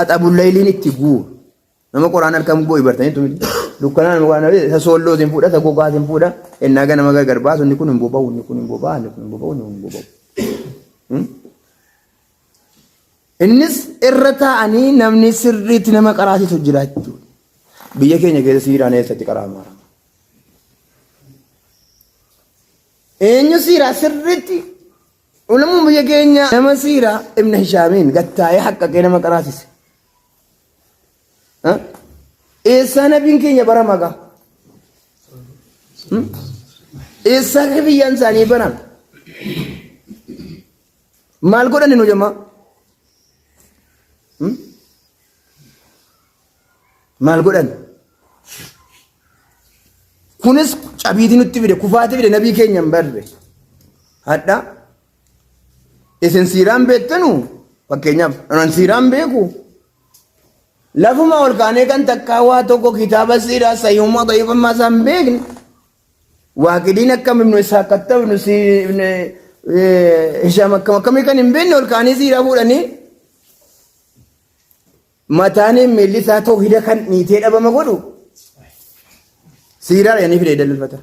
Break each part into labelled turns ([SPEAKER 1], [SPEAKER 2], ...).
[SPEAKER 1] Axabul layliin itti guur. Nama qoraan harkaan bu'u ibartanii tumi. Dukkanaan nama qoraan isa soolloo sin fuudha, isa gogaa sin fuudha. Ennaa gana nama gargar baasu inni kun hin boba'u, inni kun hin boba'u, inni kun hin boba'u, inni kun hin boba'u. Innis irra taa'anii namni sirriitti nama qaraasisu jira jechuudha. Biyya keenya keessa siiraan eessatti qaraama? Eenyu siiraa sirriitti ulamuun biyya keenya nama siiraa Ibn Hishaamiin gattaa'ee haqqaqee nama qaraasise. Eessaa nabiin keenya bara magaa? Eessaa biyyaan isaanii baran? Maal godhan nu jamaa? Maal godhan? Kunis cabiitii nutti fide, kufaatii fide nabii keenya hin barre. Hadha isin siiraan beektanu fakkeenyaaf anan siiraan beeku. Lafuma ol kaanee kan takkaa waa tokko kitaaba siiraa sayyummaa da'iifammaa isaan beekne. Waaqidiin akkam ibnu isaa kattab ibnu Hishaam akkamii kan hin beekne ol kaanii siiraa fuudhanii mataaniin miilli isaa ta'u hida kan niitee dhabama godhu siiraa dhayanii fidee dalilfata.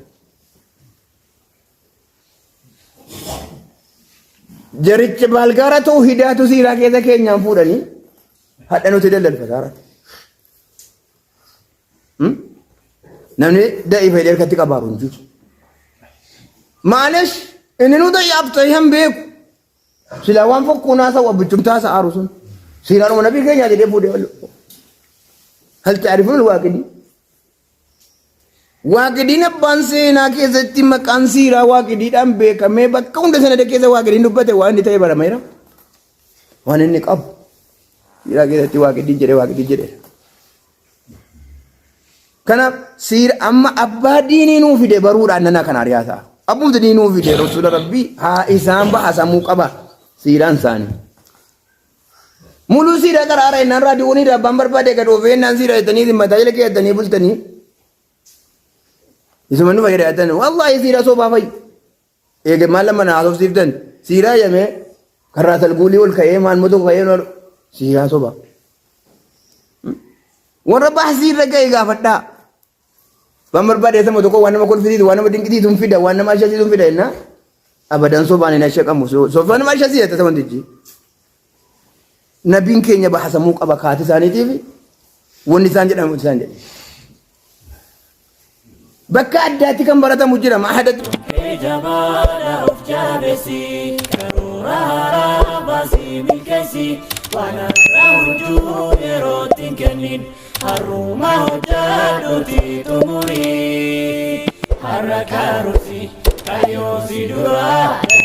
[SPEAKER 1] Jaricha baalgaara ta'u hidaatu siiraa keessa keenyaan fuudhanii hadha nuti dalilfata. Namni da'ii fayidee harkatti qabaaru hin jiru. Maalish inni nu da'ii ta'e hin beeku. Silaa waan fokkuunaa isaa wabbichumtaa isaa aaru sun. Siiraan nabii keenya jedhee fuudhee wallu. Hal taarifuun waaqidii. Waaqidiin abbaan seenaa keessatti maqaan siiraa waaqidiidhaan beekamee bakka hunda sana keessa waaqidiin dubbate waan inni ta'e barameera. Waan inni qabu. Siiraa keessatti waaqidii jedhee. Kanaaf siira amma abbaa diinii nuu fide baruudhaan nana kan ari'ataa. Abbumti diinii nuu fide rasuula rabbii haa isaan baasamuu qaba siiraan isaanii. Muluu siiraa qaraara innaan raadiyoonii abbaan barbaade gad oofee innaan siiraa jettanii zimmataa jala keettanii bultanii. Isuma nu fayyadatan wallaahi siiraa soobaa fayyi. Eege maal lama na haasofsiiftan siiraa yamee karraa salguulii ol ka'ee maal moto ka'ee siiraa soobaa. Warra baasii irra ga'e gaafadhaa. Waan barbaade sama tokko waan nama kolfisiisu waan nama dinqisiisu hin fida waan nama ashasiisu hin fida jennaa abadan sobaan hin ashaqamu sobaan nama ashasiisa ta'e wantichi. Nabiin keenya baasamuu qaba kaati isaaniitiif wanni isaan jedhamu isaan jedhe. Bakka addaatti kan baratamu jira maahadatti. Jabaadha of jabeessi karoora haaraa baasii milkeessi waan har'aa hojjuu yerootti hin kennin har'uma hojjadhuuti xumurii har'a karoorsi kayyoosi duraa.